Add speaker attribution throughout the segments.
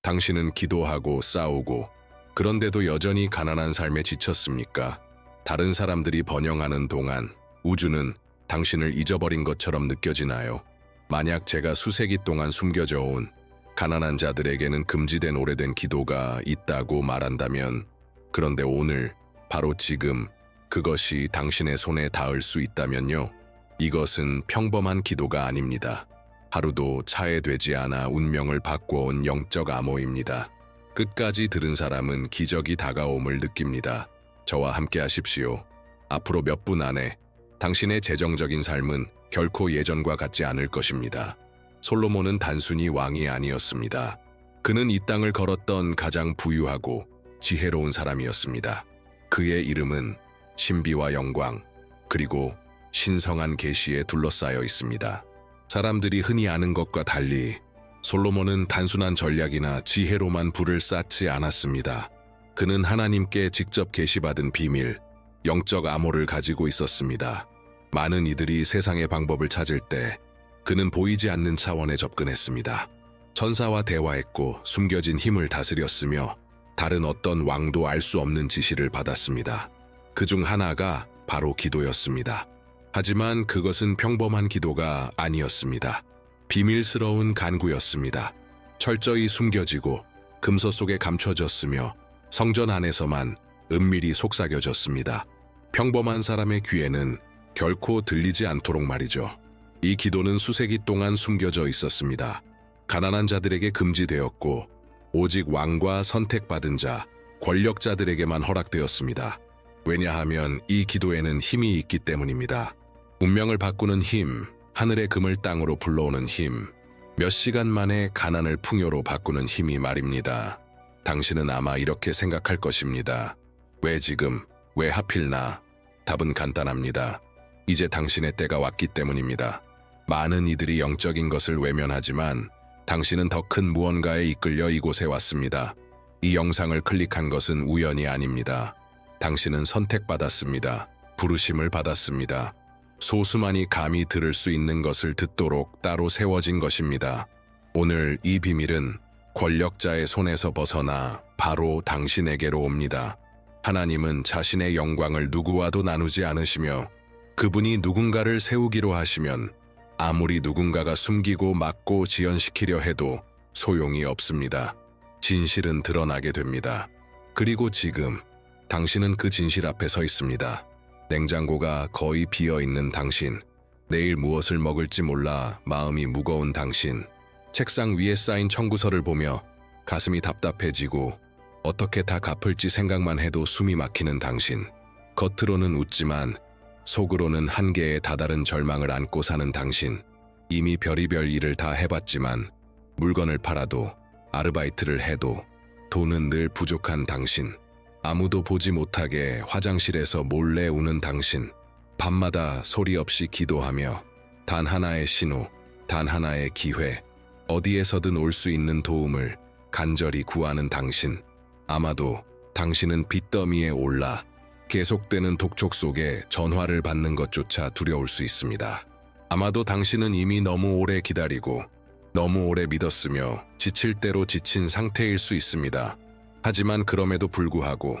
Speaker 1: 당신은 기도하고 싸우고 그런데도 여전히 가난한 삶에 지쳤습니까? 다른 사람들이 번영하는 동안 우주는 당신을 잊어버린 것처럼 느껴지나요? 만약 제가 수세기 동안 숨겨져 온 가난한 자들에게는 금지된 오래된 기도가 있다고 말한다면, 그런데 오늘, 바로 지금 그것이 당신의 손에 닿을 수 있다면요? 이것은 평범한 기도가 아닙니다. 하루도 차해되지 않아 운명을 바꿔온 영적 암호입니다. 끝까지 들은 사람은 기적이 다가옴을 느낍니다. 저와 함께 하십시오. 앞으로 몇 분 안에 당신의 재정적인 삶은 결코 예전과 같지 않을 것입니다. 솔로몬은 단순히 왕이 아니었습니다. 그는 이 땅을 걸었던 가장 부유하고 지혜로운 사람이었습니다. 그의 이름은 신비와 영광, 그리고 신성한 계시에 둘러싸여 있습니다. 사람들이 흔히 아는 것과 달리 솔로몬은 단순한 전략이나 지혜로만 부를 쌓지 않았습니다. 그는 하나님께 직접 계시받은 비밀, 영적 암호를 가지고 있었습니다. 많은 이들이 세상의 방법을 찾을 때 그는 보이지 않는 차원에 접근했습니다. 천사와 대화했고 숨겨진 힘을 다스렸으며 다른 어떤 왕도 알 수 없는 지시를 받았습니다. 그중 하나가 바로 기도였습니다. 하지만 그것은 평범한 기도가 아니었습니다. 비밀스러운 간구였습니다. 철저히 숨겨지고 금서 속에 감춰졌으며 성전 안에서만 은밀히 속삭여졌습니다. 평범한 사람의 귀에는 결코 들리지 않도록 말이죠. 이 기도는 수세기 동안 숨겨져 있었습니다. 가난한 자들에게 금지되었고 오직 왕과 선택받은 자, 권력자들에게만 허락되었습니다. 왜냐하면 이 기도에는 힘이 있기 때문입니다. 운명을 바꾸는 힘, 하늘의 금을 땅으로 불러오는 힘, 몇 시간 만에 가난을 풍요로 바꾸는 힘이 말입니다. 당신은 아마 이렇게 생각할 것입니다. 왜 지금? 왜 하필 나? 답은 간단합니다. 이제 당신의 때가 왔기 때문입니다. 많은 이들이 영적인 것을 외면하지만 당신은 더 큰 무언가에 이끌려 이곳에 왔습니다. 이 영상을 클릭한 것은 우연이 아닙니다. 당신은 선택받았습니다. 부르심을 받았습니다. 소수만이 감히 들을 수 있는 것을 듣도록 따로 세워진 것입니다. 오늘 이 비밀은 권력자의 손에서 벗어나 바로 당신에게로 옵니다. 하나님은 자신의 영광을 누구와도 나누지 않으시며 그분이 누군가를 세우기로 하시면 아무리 누군가가 숨기고 막고 지연시키려 해도 소용이 없습니다. 진실은 드러나게 됩니다. 그리고 지금 당신은 그 진실 앞에 서 있습니다. 냉장고가 거의 비어있는 당신, 내일 무엇을 먹을지 몰라 마음이 무거운 당신, 책상 위에 쌓인 청구서를 보며 가슴이 답답해지고 어떻게 다 갚을지 생각만 해도 숨이 막히는 당신, 겉으로는 웃지만 속으로는 한계에 다다른 절망을 안고 사는 당신, 이미 별의별 일을 다 해봤지만 물건을 팔아도 아르바이트를 해도 돈은 늘 부족한 당신, 아무도 보지 못하게 화장실에서 몰래 우는 당신, 밤마다 소리 없이 기도하며 단 하나의 신호, 단 하나의 기회, 어디에서든 올 수 있는 도움을 간절히 구하는 당신, 아마도 당신은 빚더미에 올라 계속되는 독촉 속에 전화를 받는 것조차 두려울 수 있습니다. 아마도 당신은 이미 너무 오래 기다리고 너무 오래 믿었으며 지칠 대로 지친 상태일 수 있습니다. 하지만 그럼에도 불구하고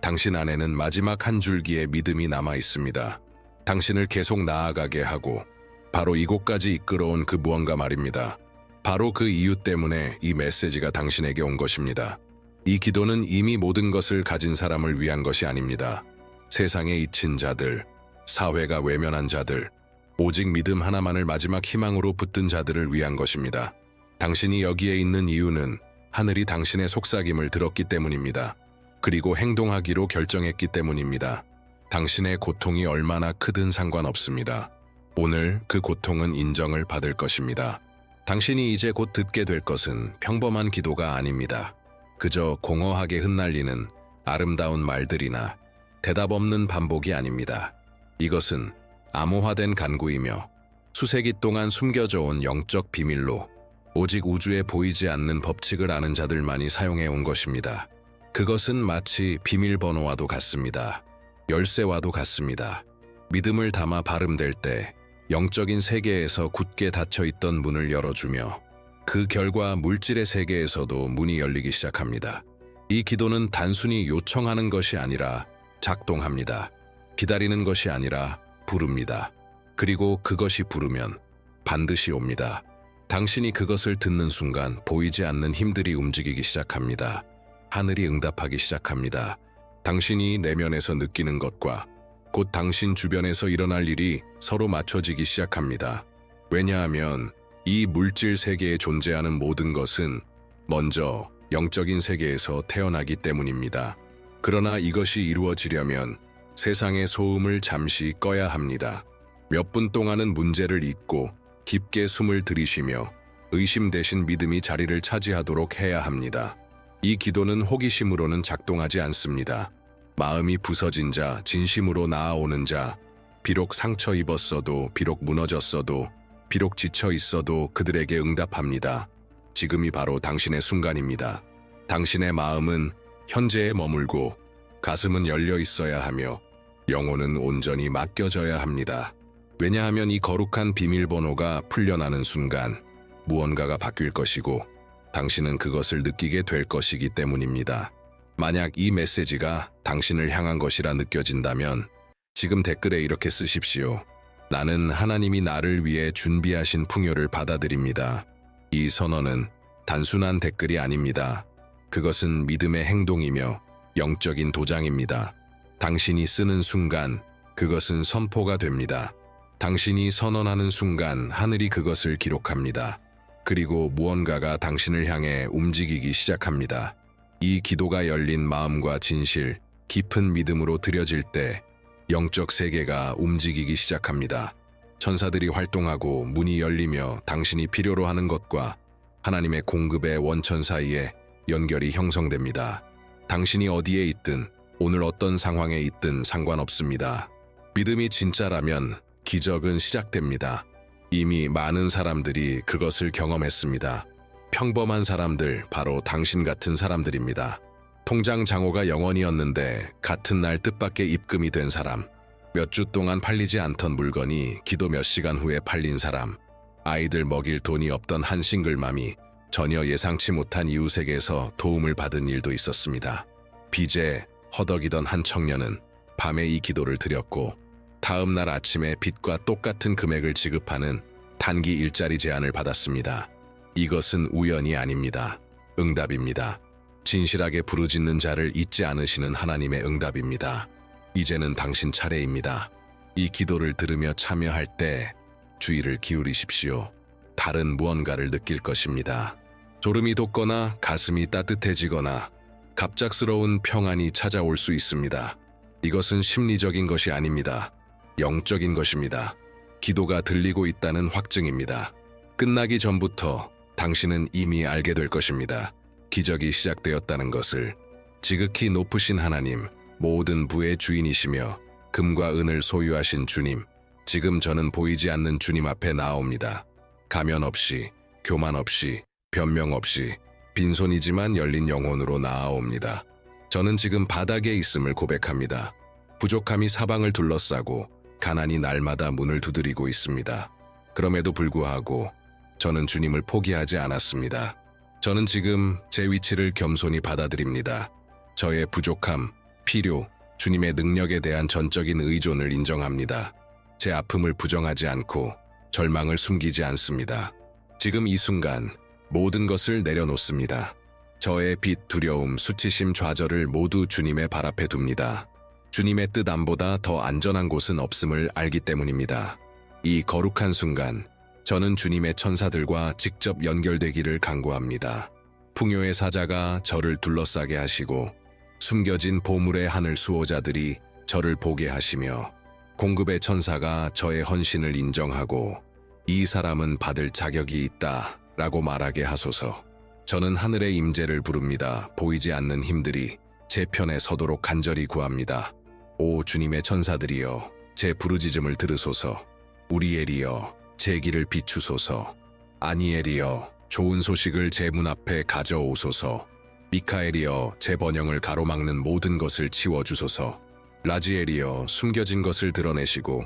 Speaker 1: 당신 안에는 마지막 한 줄기의 믿음이 남아 있습니다. 당신을 계속 나아가게 하고 바로 이곳까지 이끌어온 그 무언가 말입니다. 바로 그 이유 때문에 이 메시지가 당신에게 온 것입니다. 이 기도는 이미 모든 것을 가진 사람을 위한 것이 아닙니다. 세상에 잊힌 자들, 사회가 외면한 자들, 오직 믿음 하나만을 마지막 희망으로 붙든 자들을 위한 것입니다. 당신이 여기에 있는 이유는 하늘이 당신의 속삭임을 들었기 때문입니다. 그리고 행동하기로 결정했기 때문입니다. 당신의 고통이 얼마나 크든 상관없습니다. 오늘 그 고통은 인정을 받을 것입니다. 당신이 이제 곧 듣게 될 것은 평범한 기도가 아닙니다. 그저 공허하게 흩날리는 아름다운 말들이나 대답 없는 반복이 아닙니다. 이것은 암호화된 간구이며 수세기 동안 숨겨져 온 영적 비밀로 오직 우주에 보이지 않는 법칙을 아는 자들만이 사용해 온 것입니다. 그것은 마치 비밀번호와도 같습니다. 열쇠와도 같습니다. 믿음을 담아 발음될 때 영적인 세계에서 굳게 닫혀있던 문을 열어주며 그 결과 물질의 세계에서도 문이 열리기 시작합니다. 이 기도는 단순히 요청하는 것이 아니라 작동합니다. 기다리는 것이 아니라 부릅니다. 그리고 그것이 부르면 반드시 옵니다. 당신이 그것을 듣는 순간 보이지 않는 힘들이 움직이기 시작합니다. 하늘이 응답하기 시작합니다. 당신이 내면에서 느끼는 것과 곧 당신 주변에서 일어날 일이 서로 맞춰지기 시작합니다. 왜냐하면 이 물질 세계에 존재하는 모든 것은 먼저 영적인 세계에서 태어나기 때문입니다. 그러나 이것이 이루어지려면 세상의 소음을 잠시 꺼야 합니다. 몇 분 동안은 문제를 잊고 깊게 숨을 들이쉬며 의심 대신 믿음이 자리를 차지하도록 해야 합니다. 이 기도는 호기심으로는 작동하지 않습니다. 마음이 부서진 자, 진심으로 나아오는 자, 비록 상처 입었어도, 비록 무너졌어도, 비록 지쳐 있어도 그들에게 응답합니다. 지금이 바로 당신의 순간입니다. 당신의 마음은 현재에 머물고 가슴은 열려 있어야 하며 영혼은 온전히 맡겨져야 합니다. 왜냐하면 이 거룩한 비밀번호가 풀려나는 순간 무언가가 바뀔 것이고 당신은 그것을 느끼게 될 것이기 때문입니다. 만약 이 메시지가 당신을 향한 것이라 느껴진다면 지금 댓글에 이렇게 쓰십시오. 나는 하나님이 나를 위해 준비하신 풍요를 받아들입니다. 이 선언은 단순한 댓글이 아닙니다. 그것은 믿음의 행동이며 영적인 도장입니다. 당신이 쓰는 순간 그것은 선포가 됩니다. 당신이 선언하는 순간 하늘이 그것을 기록합니다. 그리고 무언가가 당신을 향해 움직이기 시작합니다. 이 기도가 열린 마음과 진실, 깊은 믿음으로 드려질 때 영적 세계가 움직이기 시작합니다. 천사들이 활동하고 문이 열리며 당신이 필요로 하는 것과 하나님의 공급의 원천 사이에 연결이 형성됩니다. 당신이 어디에 있든 오늘 어떤 상황에 있든 상관없습니다. 믿음이 진짜라면 기적은 시작됩니다. 이미 많은 사람들이 그것을 경험했습니다. 평범한 사람들, 바로 당신 같은 사람들입니다. 통장 잔고가 0원이었는데 같은 날 뜻밖의 입금이 된 사람, 몇 주 동안 팔리지 않던 물건이 기도 몇 시간 후에 팔린 사람, 아이들 먹일 돈이 없던 한 싱글맘이 전혀 예상치 못한 이웃에게서 도움을 받은 일도 있었습니다. 빚에 허덕이던 한 청년은 밤에 이 기도를 드렸고 다음 날 아침에 빚과 똑같은 금액을 지급하는 단기 일자리 제안을 받았습니다. 이것은 우연이 아닙니다. 응답입니다. 진실하게 부르짖는 자를 잊지 않으시는 하나님의 응답입니다. 이제는 당신 차례입니다. 이 기도를 들으며 참여할 때 주의를 기울이십시오. 다른 무언가를 느낄 것입니다. 졸음이 돋거나 가슴이 따뜻해지거나 갑작스러운 평안이 찾아올 수 있습니다. 이것은 심리적인 것이 아닙니다. 영적인 것입니다. 기도가 들리고 있다는 확증입니다. 끝나기 전부터 당신은 이미 알게 될 것입니다. 기적이 시작되었다는 것을. 지극히 높으신 하나님, 모든 부의 주인이시며 금과 은을 소유하신 주님, 지금 저는 보이지 않는 주님 앞에 나옵니다. 가면 없이, 교만 없이, 변명 없이, 빈손이지만 열린 영혼으로 나아옵니다. 저는 지금 바닥에 있음을 고백합니다. 부족함이 사방을 둘러싸고 가난이 날마다 문을 두드리고 있습니다. 그럼에도 불구하고 저는 주님을 포기하지 않았습니다. 저는 지금 제 위치를 겸손히 받아들입니다. 저의 부족함, 필요, 주님의 능력에 대한 전적인 의존을 인정합니다. 제 아픔을 부정하지 않고 절망을 숨기지 않습니다. 지금 이 순간 모든 것을 내려놓습니다. 저의 빚, 두려움, 수치심, 좌절을 모두 주님의 발 앞에 둡니다. 주님의 뜻 안보다 더 안전한 곳은 없음을 알기 때문입니다. 이 거룩한 순간, 저는 주님의 천사들과 직접 연결되기를 간구합니다. 풍요의 사자가 저를 둘러싸게 하시고 숨겨진 보물의 하늘 수호자들이 저를 보게 하시며 공급의 천사가 저의 헌신을 인정하고 이 사람은 받을 자격이 있다 라고 말하게 하소서. 저는 하늘의 임재를 부릅니다. 보이지 않는 힘들이 제 편에 서도록 간절히 구합니다. 오 주님의 천사들이여, 제 부르짖음을 들으소서. 우리엘이여, 제 길을 비추소서. 아니엘이여, 좋은 소식을 제 문 앞에 가져오소서. 미카엘이여, 제 번영을 가로막는 모든 것을 치워주소서. 라지엘이여, 숨겨진 것을 드러내시고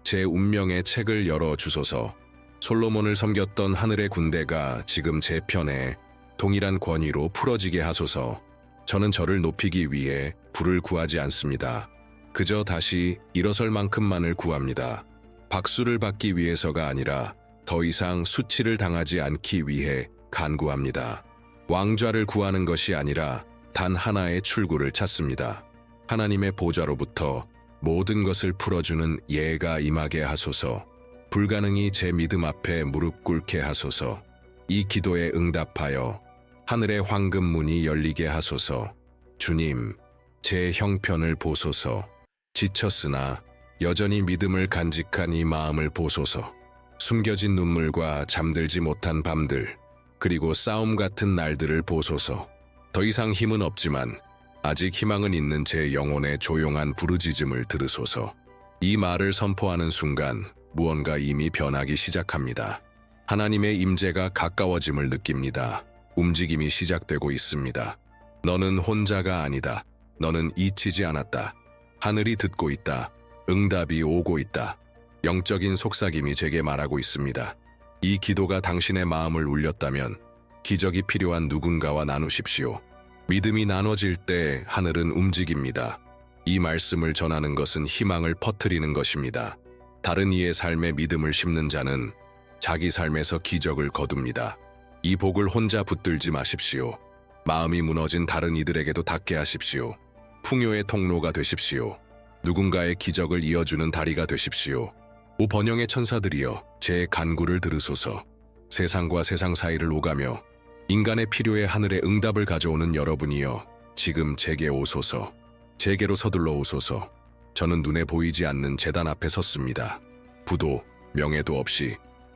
Speaker 1: 제 운명의 책을 열어주소서. 솔로몬을 섬겼던 하늘의 군대가 지금 제 편에 동일한 권위로 풀어지게 하소서. 저는 저를 높이기 위해 부를 구하지 않습니다. 그저 다시 일어설 만큼만을 구합니다. 박수를 받기 위해서가 아니라 더 이상 수치를 당하지 않기 위해 간구합니다. 왕좌를 구하는 것이 아니라 단 하나의 출구를 찾습니다. 하나님의 보좌로부터 모든 것을 풀어주는 예가 임하게 하소서. 불가능이 제 믿음 앞에 무릎 꿇게 하소서. 이 기도에 응답하여 하늘의 황금문이 열리게 하소서. 주님, 제 형편을 보소서. 지쳤으나 여전히 믿음을 간직한 이 마음을 보소서. 숨겨진 눈물과 잠들지 못한 밤들, 그리고 싸움 같은 날들을 보소서. 더 이상 힘은 없지만 아직 희망은 있는 제 영혼의 조용한 부르짖음을 들으소서. 이 말을 선포하는 순간 무언가 이미 변하기 시작합니다. 하나님의 임재가 가까워짐을 느낍니다. 움직임이 시작되고 있습니다. 너는 혼자가 아니다. 너는 잊히지 않았다. 하늘이 듣고 있다. 응답이 오고 있다. 영적인 속삭임이 제게 말하고 있습니다. 이 기도가 당신의 마음을 울렸다면 기적이 필요한 누군가와 나누십시오. 믿음이 나눠질 때 하늘은 움직입니다. 이 말씀을 전하는 것은 희망을 퍼뜨리는 것입니다. 다른 이의 삶에 믿음을 심는 자는 자기 삶에서 기적을 거둡니다. 이 복을 혼자 붙들지 마십시오. 마음이 무너진 다른 이들에게도 닿게 하십시오. 풍요의 통로가 되십시오. 누군가의 기적을 이어주는 다리가 되십시오. 오 번영의 천사들이여, 제 간구를 들으소서. 세상과 세상 사이를 오가며 인간의 필요에 하늘의 응답을 가져오는 여러분이여, 지금 제게 오소서. 제게로 서둘러 오소서. 저는 눈에 보이지 않는 제단 앞에 섰습니다. 부도, 명예도 없이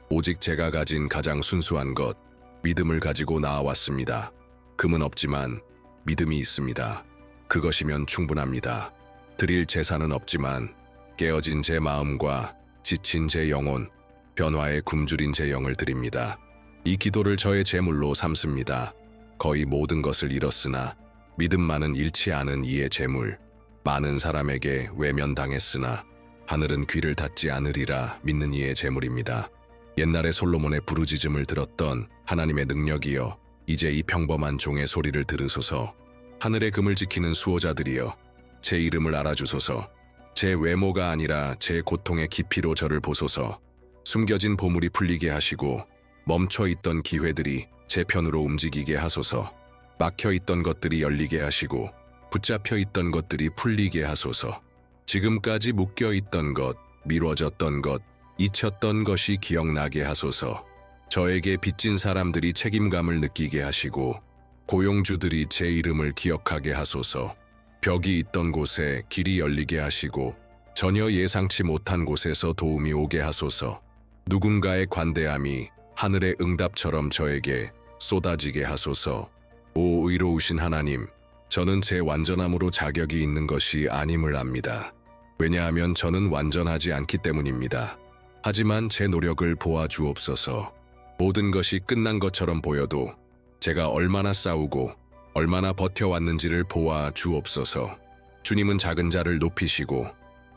Speaker 1: 오직 제가 가진 가장 순수한 것, 믿음을 가지고 나아왔습니다. 금은 없지만 믿음이 있습니다. 그것이면 충분합니다. 드릴 재산은 없지만 깨어진 제 마음과 지친 제 영혼, 변화에 굶주린 제 영을 드립니다. 이 기도를 저의 재물로 삼습니다. 거의 모든 것을 잃었으나 믿음만은 잃지 않은 이의 재물. 많은 사람에게 외면당했으나 하늘은 귀를 닫지 않으리라 믿는 이의 재물입니다. 옛날에 솔로몬의 부르짖음을 들었던 하나님의 능력이여, 이제 이 평범한 종의 소리를 들으소서. 하늘의 금을 지키는 수호자들이여, 제 이름을 알아주소서. 제 외모가 아니라 제 고통의 깊이로 저를 보소서. 숨겨진 보물이 풀리게 하시고 멈춰있던 기회들이 제 편으로 움직이게 하소서. 막혀있던 것들이 열리게 하시고 붙잡혀있던 것들이 풀리게 하소서. 지금까지 묶여있던 것, 미뤄졌던 것, 잊혔던 것이 기억나게 하소서. 저에게 빚진 사람들이 책임감을 느끼게 하시고 고용주들이 제 이름을 기억하게 하소서. 벽이 있던 곳에 길이 열리게 하시고 전혀 예상치 못한 곳에서 도움이 오게 하소서. 누군가의 관대함이 하늘의 응답처럼 저에게 쏟아지게 하소서. 오 의로우신 하나님, 저는 제 완전함으로 자격이 있는 것이 아님을 압니다. 왜냐하면 저는 완전하지 않기 때문입니다. 하지만 제 노력을 보아 주옵소서. 모든 것이 끝난 것처럼 보여도 제가 얼마나 싸우고 얼마나 버텨왔는지를 보아 주옵소서. 주님은 작은 자를 높이시고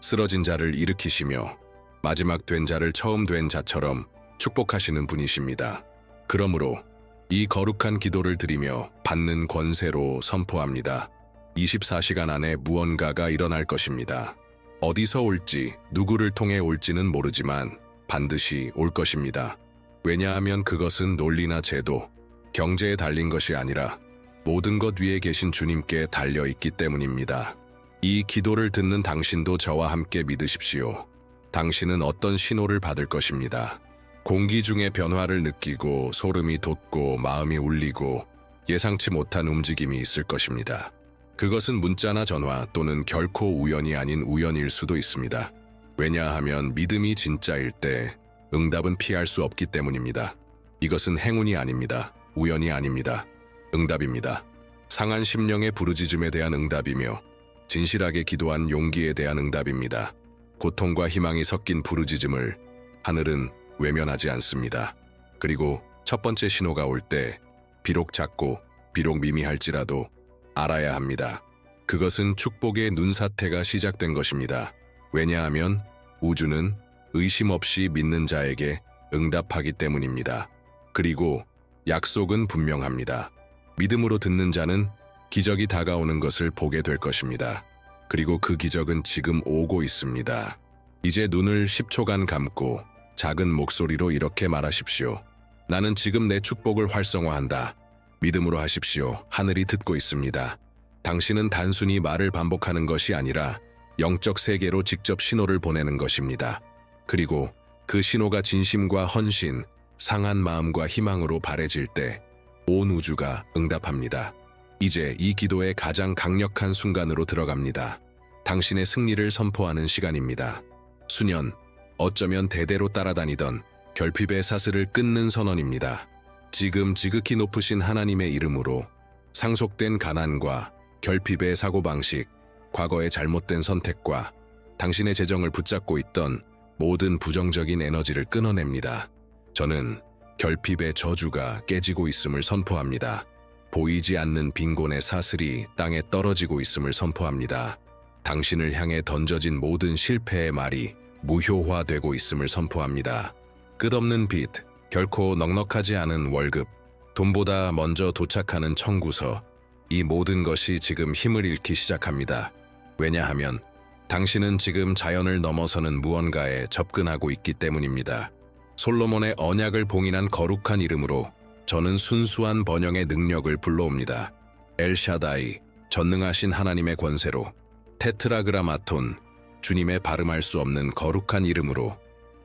Speaker 1: 쓰러진 자를 일으키시며 마지막 된 자를 처음 된 자처럼 축복하시는 분이십니다. 그러므로 이 거룩한 기도를 드리며 받는 권세로 선포합니다. 24시간 안에 무언가가 일어날 것입니다. 어디서 올지, 누구를 통해 올지는 모르지만 반드시 올 것입니다. 왜냐하면 그것은 논리나 제도, 경제에 달린 것이 아니라 모든 것 위에 계신 주님께 달려있기 때문입니다. 이 기도를 듣는 당신도 저와 함께 믿으십시오. 당신은 어떤 신호를 받을 것입니다. 공기 중의 변화를 느끼고 소름이 돋고 마음이 울리고 예상치 못한 움직임이 있을 것입니다. 그것은 문자나 전화 또는 결코 우연이 아닌 우연일 수도 있습니다. 왜냐하면 믿음이 진짜일 때 응답은 피할 수 없기 때문입니다. 이것은 행운이 아닙니다. 우연이 아닙니다. 응답입니다. 상한 심령의 부르짖음에 대한 응답이며 진실하게 기도한 용기에 대한 응답입니다. 고통과 희망이 섞인 부르짖음을 하늘은 외면하지 않습니다. 그리고 첫 번째 신호가 올 때 비록 작고 비록 미미할지라도 알아야 합니다. 그것은 축복의 눈사태가 시작된 것입니다. 왜냐하면 우주는 의심 없이 믿는 자에게 응답하기 때문입니다. 그리고 약속은 분명합니다. 믿음으로 듣는 자는 기적이 다가오는 것을 보게 될 것입니다. 그리고 그 기적은 지금 오고 있습니다. 이제 눈을 10초간 감고 작은 목소리로 이렇게 말하십시오. 나는 지금 내 축복을 활성화한다. 믿음으로 하십시오. 하늘이 듣고 있습니다. 당신은 단순히 말을 반복하는 것이 아니라 영적 세계로 직접 신호를 보내는 것입니다. 그리고 그 신호가 진심과 헌신, 상한 마음과 희망으로 바래질 때 온 우주가 응답합니다. 이제 이 기도의 가장 강력한 순간으로 들어갑니다. 당신의 승리를 선포하는 시간입니다. 수년, 어쩌면 대대로 따라다니던 결핍의 사슬을 끊는 선언입니다. 지금 지극히 높으신 하나님의 이름으로 상속된 가난과 결핍의 사고방식, 과거의 잘못된 선택과 당신의 재정을 붙잡고 있던 모든 부정적인 에너지를 끊어냅니다. 저는 결핍의 저주가 깨지고 있음을 선포합니다. 보이지 않는 빈곤의 사슬이 땅에 떨어지고 있음을 선포합니다. 당신을 향해 던져진 모든 실패의 말이 무효화되고 있음을 선포합니다. 끝없는 빚, 결코 넉넉하지 않은 월급, 돈보다 먼저 도착하는 청구서, 이 모든 것이 지금 힘을 잃기 시작합니다. 왜냐하면 당신은 지금 자연을 넘어서는 무언가에 접근하고 있기 때문입니다. 솔로몬의 언약을 봉인한 거룩한 이름으로 저는 순수한 번영의 능력을 불러옵니다. 엘샤다이, 전능하신 하나님의 권세로, 테트라그라마톤, 주님의 발음할 수 없는 거룩한 이름으로,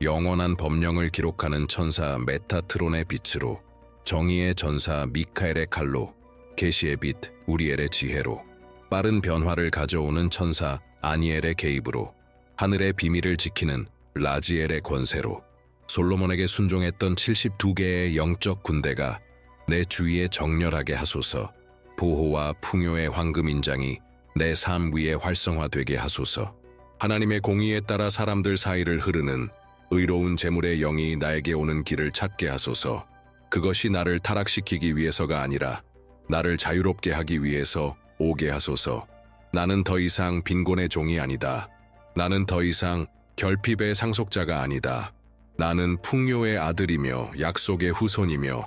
Speaker 1: 영원한 법령을 기록하는 천사 메타트론의 빛으로, 정의의 전사 미카엘의 칼로, 계시의 빛 우리엘의 지혜로, 빠른 변화를 가져오는 천사 아니엘의 개입으로, 하늘의 비밀을 지키는 라지엘의 권세로, 솔로몬에게 순종했던 72개의 영적 군대가 내 주위에 정렬하게 하소서. 보호와 풍요의 황금 인장이 내 삶 위에 활성화되게 하소서. 하나님의 공의에 따라 사람들 사이를 흐르는 의로운 재물의 영이 나에게 오는 길을 찾게 하소서. 그것이 나를 타락시키기 위해서가 아니라 나를 자유롭게 하기 위해서 오게 하소서. 나는 더 이상 빈곤의 종이 아니다. 나는 더 이상 결핍의 상속자가 아니다. 나는 풍요의 아들이며 약속의 후손이며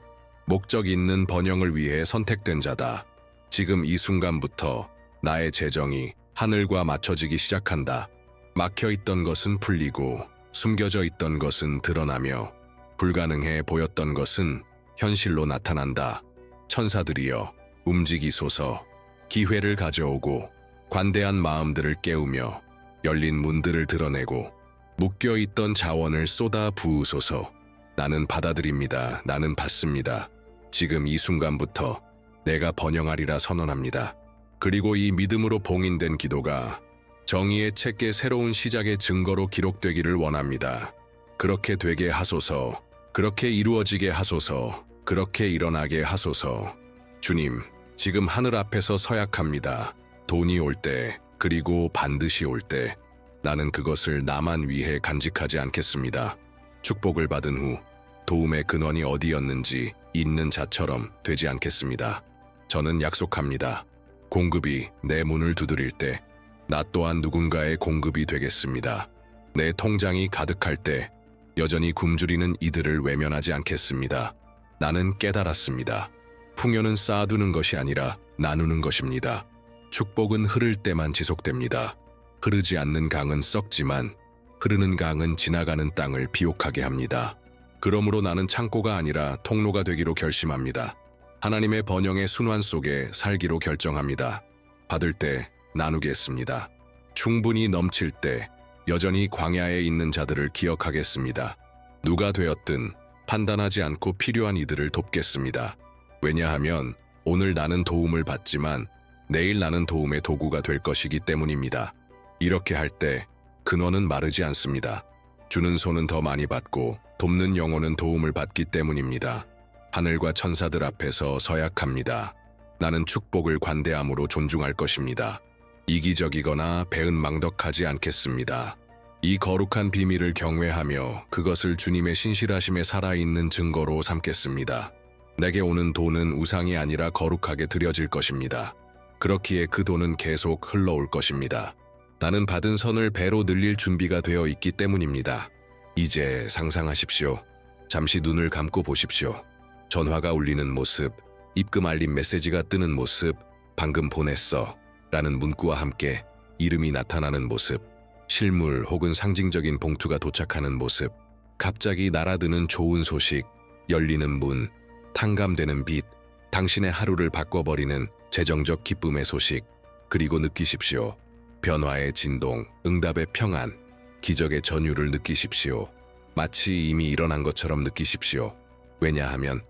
Speaker 1: 목적 있는 번영을 위해 선택된 자다. 지금 이 순간부터 나의 재정이 하늘과 맞춰지기 시작한다. 막혀있던 것은 풀리고 숨겨져 있던 것은 드러나며 불가능해 보였던 것은 현실로 나타난다. 천사들이여 움직이소서. 기회를 가져오고 관대한 마음들을 깨우며 열린 문들을 드러내고 묶여있던 자원을 쏟아 부으소서. 나는 받아들입니다. 나는 받습니다. 지금 이 순간부터 내가 번영하리라 선언합니다. 그리고 이 믿음으로 봉인된 기도가 정의의 책의 새로운 시작의 증거로 기록되기를 원합니다. 그렇게 되게 하소서. 그렇게 이루어지게 하소서. 그렇게 일어나게 하소서. 주님, 지금 하늘 앞에서 서약합니다. 돈이 올 때, 그리고 반드시 올 때, 나는 그것을 나만 위해 간직하지 않겠습니다. 축복을 받은 후 도움의 근원이 어디였는지 있는 자처럼 되지 않겠습니다. 저는 약속합니다. 공급이 내 문을 두드릴 때 나 또한 누군가의 공급이 되겠습니다. 내 통장이 가득할 때 여전히 굶주리는 이들을 외면하지 않겠습니다. 나는 깨달았습니다. 풍요는 쌓아두는 것이 아니라 나누는 것입니다. 축복은 흐를 때만 지속됩니다. 흐르지 않는 강은 썩지만 흐르는 강은 지나가는 땅을 비옥하게 합니다. 그러므로 나는 창고가 아니라 통로가 되기로 결심합니다. 하나님의 번영의 순환 속에 살기로 결정합니다. 받을 때 나누겠습니다. 충분히 넘칠 때 여전히 광야에 있는 자들을 기억하겠습니다. 누가 되었든 판단하지 않고 필요한 이들을 돕겠습니다. 왜냐하면 오늘 나는 도움을 받지만 내일 나는 도움의 도구가 될 것이기 때문입니다. 이렇게 할 때 근원은 마르지 않습니다. 주는 손은 더 많이 받고 돕는 영혼은 도움을 받기 때문입니다. 하늘과 천사들 앞에서 서약합니다. 나는 축복을 관대함으로 존중할 것입니다. 이기적이거나 배은망덕하지 않겠습니다. 이 거룩한 비밀을 경외하며 그것을 주님의 신실하심에 살아있는 증거로 삼겠습니다. 내게 오는 돈은 우상이 아니라 거룩하게 드려질 것입니다. 그렇기에 그 돈은 계속 흘러올 것입니다. 나는 받은 선을 배로 늘릴 준비가 되어 있기 때문입니다. 이제 상상하십시오. 잠시 눈을 감고 보십시오. 전화가 울리는 모습, 입금 알림 메시지가 뜨는 모습, 방금 보냈어 라는 문구와 함께 이름이 나타나는 모습, 실물 혹은 상징적인 봉투가 도착하는 모습, 갑자기 날아드는 좋은 소식, 열리는 문, 탕감되는 빚, 당신의 하루를 바꿔버리는 재정적 기쁨의 소식, 그리고 느끼십시오. 변화의 진동, 응답의 평안, 기적의 전율을 느끼십시오. 마치 이미 일어난 것처럼 느끼십시오. 왜냐하면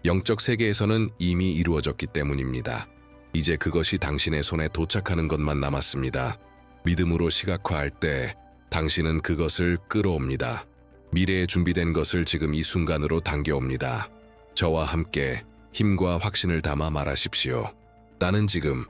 Speaker 1: 영적 세계에서는 이미 이루어졌기 때문입니다. 이제 그것이 당신의 손에 도착하는 것만 남았습니다. 믿음으로 시각화할 때 당신은 그것을 끌어옵니다. 미래에 준비된 것을 지금 이 순간으로 당겨옵니다. 저와 함께 힘과 확신을 담아 말하십시오. 나는 지금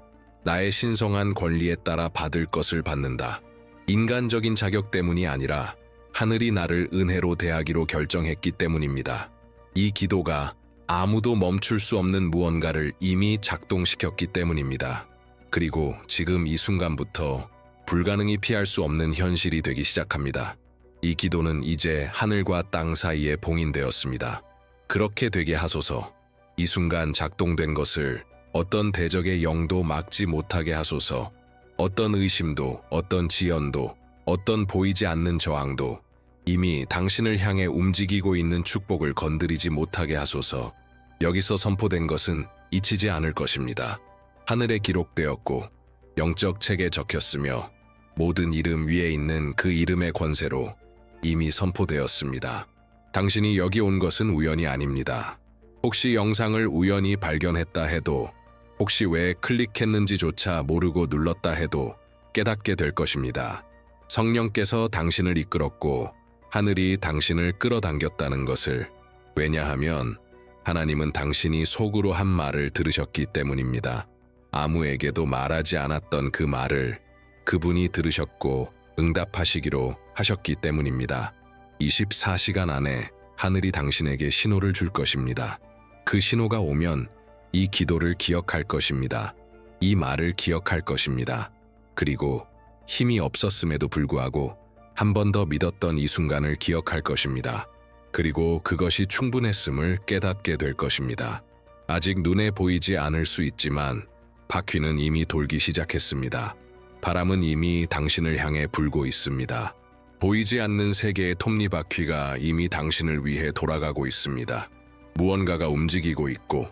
Speaker 1: 나의 신성한 권리에 따라 받을 것을 받는다. 인간적인 자격 때문이 아니라 하늘이 나를 은혜로 대하기로 결정했기 때문입니다. 이 기도가 아무도 멈출 수 없는 무언가를 이미 작동시켰기 때문입니다. 그리고 지금 이 순간부터 불가능이 피할 수 없는 현실이 되기 시작합니다. 이 기도는 이제 하늘과 땅 사이에 봉인되었습니다. 그렇게 되게 하소서. 이 순간 작동된 것을 어떤 대적의 영도 막지 못하게 하소서. 어떤 의심도, 어떤 지연도, 어떤 보이지 않는 저항도 이미 당신을 향해 움직이고 있는 축복을 건드리지 못하게 하소서. 여기서 선포된 것은 잊히지 않을 것입니다. 하늘에 기록되었고 영적 책에 적혔으며 모든 이름 위에 있는 그 이름의 권세로 이미 선포되었습니다. 당신이 여기 온 것은 우연이 아닙니다. 혹시 영상을 우연히 발견했다 해도, 혹시 왜 클릭했는지조차 모르고 눌렀다 해도 깨닫게 될 것입니다. 성령께서 당신을 이끌었고 하늘이 당신을 끌어당겼다는 것을. 왜냐하면 하나님은 당신이 속으로 한 말을 들으셨기 때문입니다. 아무에게도 말하지 않았던 그 말을 그분이 들으셨고 응답하시기로 하셨기 때문입니다. 24시간 안에 하늘이 당신에게 신호를 줄 것입니다. 그 신호가 오면 이 기도를 기억할 것입니다. 이 말을 기억할 것입니다. 그리고 힘이 없었음에도 불구하고 한 번 더 믿었던 이 순간을 기억할 것입니다. 그리고 그것이 충분했음을 깨닫게 될 것입니다. 아직 눈에 보이지 않을 수 있지만 바퀴는 이미 돌기 시작했습니다. 바람은 이미 당신을 향해 불고 있습니다. 보이지 않는 세계의 톱니바퀴가 이미 당신을 위해 돌아가고 있습니다. 무언가가 움직이고 있고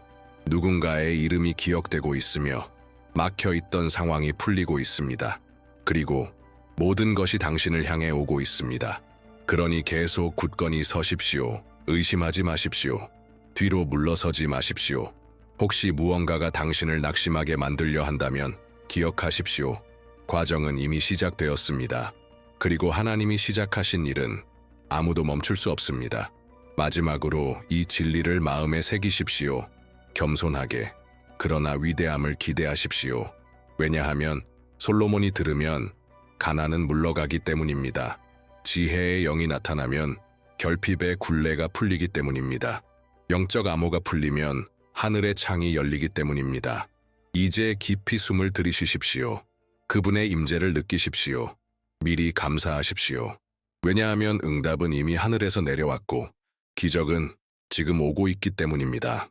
Speaker 1: 누군가의 이름이 기억되고 있으며 막혀있던 상황이 풀리고 있습니다. 그리고 모든 것이 당신을 향해 오고 있습니다. 그러니 계속 굳건히 서십시오. 의심하지 마십시오. 뒤로 물러서지 마십시오. 혹시 무언가가 당신을 낙심하게 만들려 한다면 기억하십시오. 과정은 이미 시작되었습니다. 그리고 하나님이 시작하신 일은 아무도 멈출 수 없습니다. 마지막으로 이 진리를 마음에 새기십시오. 겸손하게, 그러나 위대함을 기대하십시오. 왜냐하면 솔로몬이 들으면 가난은 물러가기 때문입니다. 지혜의 영이 나타나면 결핍의 굴레가 풀리기 때문입니다. 영적 암호가 풀리면 하늘의 창이 열리기 때문입니다. 이제 깊이 숨을 들이쉬십시오. 그분의 임재를 느끼십시오. 미리 감사하십시오. 왜냐하면 응답은 이미 하늘에서 내려왔고 기적은 지금 오고 있기 때문입니다.